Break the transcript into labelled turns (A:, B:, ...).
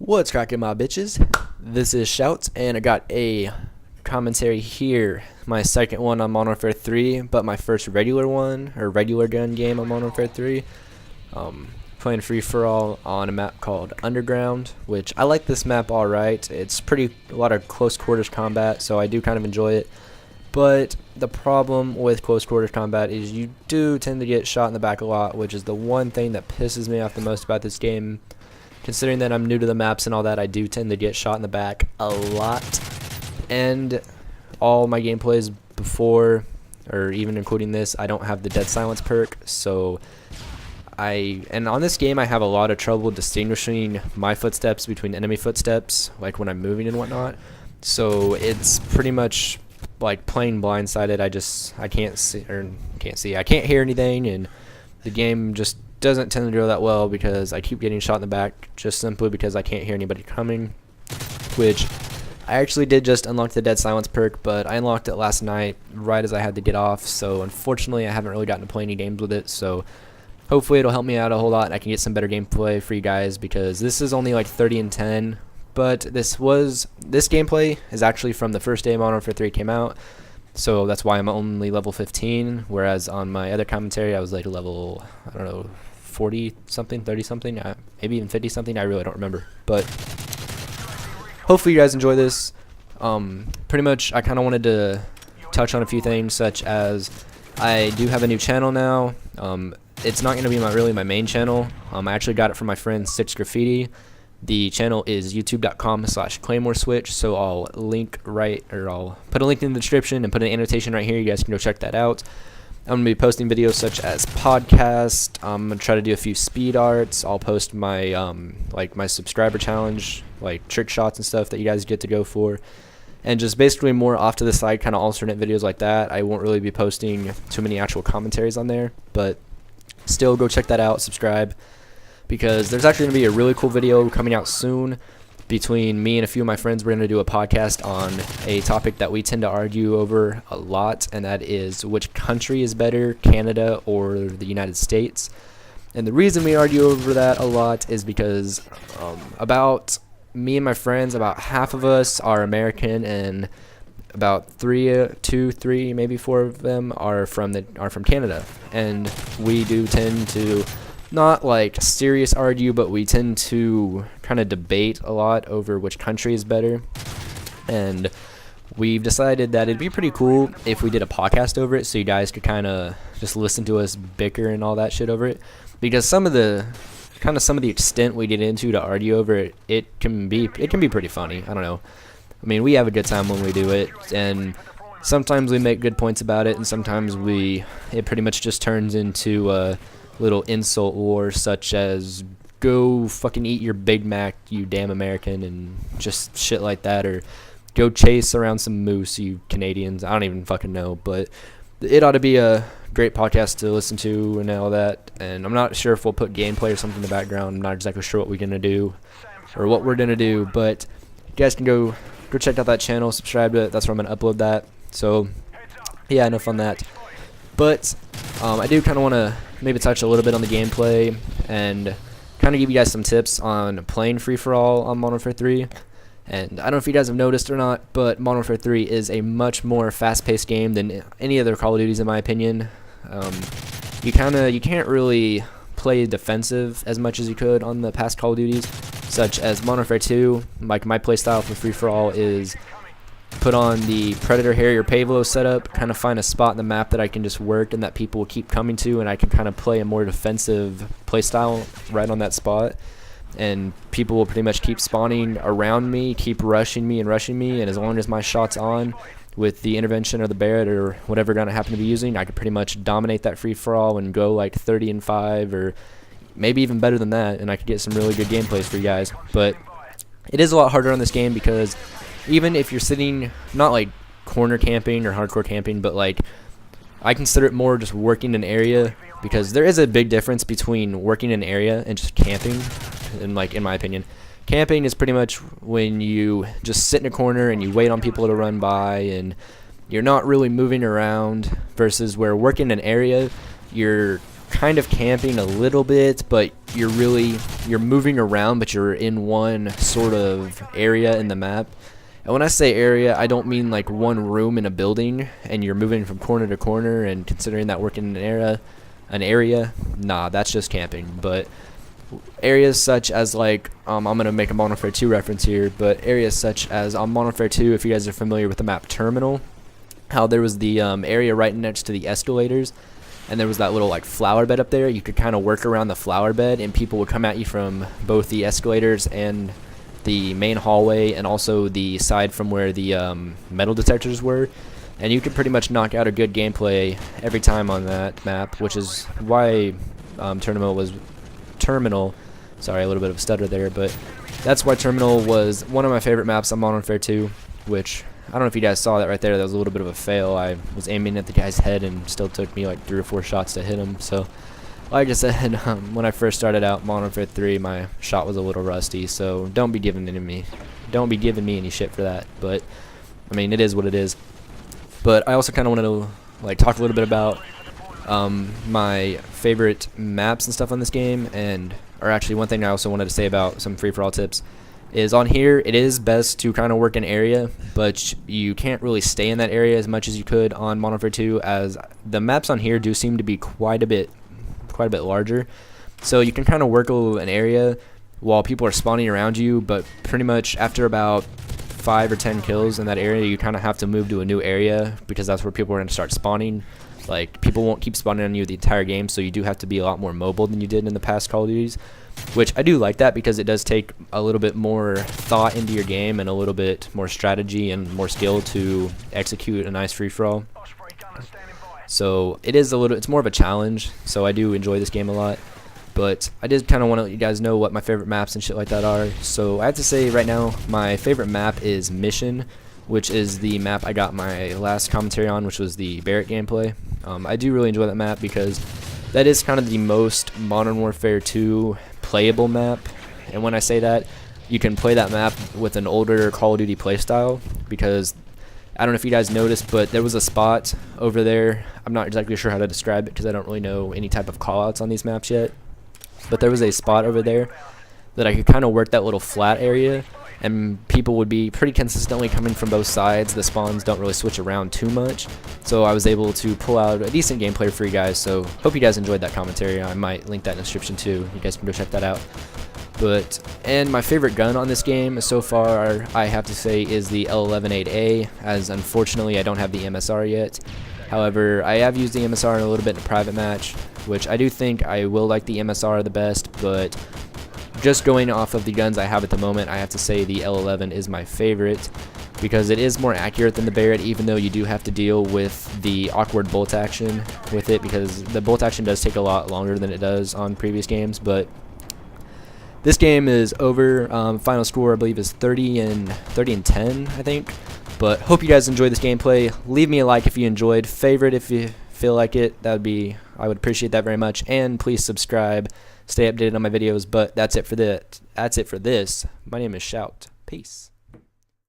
A: What's cracking, my bitches? This is Shouts, and I got a commentary here. My second one on Modern Warfare 3, but my first regular one, or regular gun game on Modern Warfare 3. Playing free-for-all on a map called Underground, which I like this map alright. It's a lot of close quarters combat, so I do kind of enjoy it. But the problem with close quarters combat is you do tend to get shot in the back a lot, which is the one thing that pisses me off the most about this game. Considering that I'm new to the maps and all that, I do tend to get shot in the back a lot. And all my gameplays before, or even including this, I don't have the dead silence perk, so and on this game I have a lot of trouble distinguishing my footsteps between enemy footsteps, like when I'm moving and whatnot. So it's pretty much like playing blindsided. I can't hear anything, and the game just doesn't tend to go that well because I keep getting shot in the back just simply because I can't hear anybody coming, which I actually did just unlock the dead silence perk, but I unlocked it last night right as I had to get off, so unfortunately I haven't really gotten to play any games with it. So hopefully it'll help me out a whole lot and I can get some better gameplay for you guys, because this is only like 30 and 10, but this gameplay is actually from the first day Modern Warfare 3 came out. So that's why I'm only level 15, whereas on my other commentary I was like level, I don't know, 40 something, 30 something, maybe even 50 something. I really don't remember, but hopefully you guys enjoy this. Pretty much I kind of wanted to touch on a few things, such as I do have a new channel now. It's not going to be really my main channel. I actually got it from my friend SixGraffiti. The channel is youtube.com/ClaymoreSwitch, so I'll put a link in the description and put an annotation right here. You guys can go check that out. I'm going to be posting videos such as podcast. I'm going to try to do a few speed arts. I'll post my my subscriber challenge, like trick shots and stuff that you guys get to go for. And just basically more off to the side kind of alternate videos like that. I won't really be posting too many actual commentaries on there, but still go check that out, subscribe, because there's actually going to be a really cool video coming out soon between me and a few of my friends. We're going to do a podcast on a topic that we tend to argue over a lot, and that is which country is better, Canada or the United States. And the reason we argue over that a lot is because about me and my friends, about half of us are American, and about three, maybe four of them are from Canada. And we do tend to not like serious argue, but we tend to kind of debate a lot over which country is better. And we've decided that it'd be pretty cool if we did a podcast over it, so you guys could kind of just listen to us bicker and all that shit over it, because some of the extent we get into to argue over it, it can be pretty funny. I don't know. I mean, we have a good time when we do it, and sometimes we make good points about it, and sometimes it pretty much just turns into a little insult war, such as go fucking eat your Big Mac, you damn American, and just shit like that, or go chase around some moose, you Canadians. I don't even fucking know, but it ought to be a great podcast to listen to and all that. And I'm not sure if we'll put gameplay or something in the background. I'm not exactly sure what we're gonna do, but you guys can go check out that channel, subscribe to it. That's where I'm gonna upload that. So yeah, enough on that. But I do kind of want to maybe touch a little bit on the gameplay and kind of give you guys some tips on playing free-for-all on Modern Warfare 3. And I don't know if you guys have noticed or not, but Modern Warfare 3 is a much more fast-paced game than any other Call of Duties, in my opinion. You can't really play defensive as much as you could on the past Call of Duties, such as Modern Warfare 2. Like, my playstyle for free-for-all is put on the Predator Harrier Pavlo setup, kind of find a spot in the map that I can just work and that people will keep coming to, and I can kind of play a more defensive playstyle right on that spot. And people will pretty much keep spawning around me, keep rushing me, and as long as my shot's on with the intervention or the Barrett or whatever gun I happen to be using, I could pretty much dominate that free-for-all and go like 30 and 5, or maybe even better than that, and I could get some really good gameplays for you guys. But it is a lot harder on this game, because even if you're sitting, not like corner camping or hardcore camping, but like I consider it more just working an area, because there is a big difference between working an area and just camping. And like, in my opinion, camping is pretty much when you just sit in a corner and you wait on people to run by and you're not really moving around, versus where working an area, you're kind of camping a little bit, but you're moving around, but you're in one sort of area in the map. And when I say area, I don't mean like one room in a building and you're moving from corner to corner and considering that working an area. Nah, that's just camping. But areas such as like I'm gonna make a Modern Warfare 2 reference here, but areas such as on Modern Warfare 2, if you guys are familiar with the map Terminal, how there was the area right next to the escalators, and there was that little like flower bed up there. You could kind of work around the flower bed, and people would come at you from both the escalators and the main hallway, and also the side from where the metal detectors were. And you could pretty much knock out a good gameplay every time on that map, which is why Terminal. Sorry, a little bit of a stutter there, but that's why Terminal was one of my favorite maps on Modern Warfare 2, which I don't know if you guys saw that right there. That was a little bit of a fail. I was aiming at the guy's head and still took me like 3 or 4 shots to hit him. So, like I said, when I first started out Modern Warfare 3, my shot was a little rusty. So don't be giving me any shit for that. But I mean, it is what it is. But I also kind of wanted to like talk a little bit about my favorite maps and stuff on this game, or actually one thing I also wanted to say about some free-for-all tips is on here, it is best to kind of work an area, but you can't really stay in that area as much as you could on Modern Warfare 2, as the maps on here do seem to be quite a bit larger. So you can kind of work an area while people are spawning around you, but pretty much after about 5 or 10 kills in that area, you kind of have to move to a new area, because that's where people are going to start spawning. Like, people won't keep spawning on you the entire game, so you do have to be a lot more mobile than you did in the past Call of Duties, which I do like that, because it does take a little bit more thought into your game and a little bit more strategy and more skill to execute a nice free-for-all. So it's more of a challenge, so I do enjoy this game a lot. But I did kind of want to let you guys know what my favorite maps and shit like that are. So I have to say right now, my favorite map is Mission, which is the map I got my last commentary on, which was the Barrett gameplay. I do really enjoy that map, because that is kind of the most Modern Warfare 2 playable map. And when I say that, you can play that map with an older Call of Duty playstyle, because I don't know if you guys noticed, but there was a spot over there. I'm not exactly sure how to describe it, because I don't really know any type of callouts on these maps yet. But there was a spot over there that I could kind of work that little flat area, and people would be pretty consistently coming from both sides. The spawns don't really switch around too much, so I was able to pull out a decent gameplay for you guys. So hope you guys enjoyed that commentary. I might link that in the description too. You guys can go check that out. And my favorite gun on this game so far, I have to say, is the L11-8A, as unfortunately I don't have the MSR yet. However, I have used the MSR in a little bit in a private match, which I do think I will like the MSR the best, but just going off of the guns I have at the moment, I have to say the L11 is my favorite, because it is more accurate than the Barrett, even though you do have to deal with the awkward bolt action with it, because the bolt action does take a lot longer than it does on previous games. But this game is over. Final score I believe is 30-10, I think. But hope you guys enjoyed this gameplay. Leave me a like if you enjoyed, favorite if you feel like it. I would appreciate that very much, and please subscribe. Stay updated on my videos. But that's it for this. My name is Shout. Peace.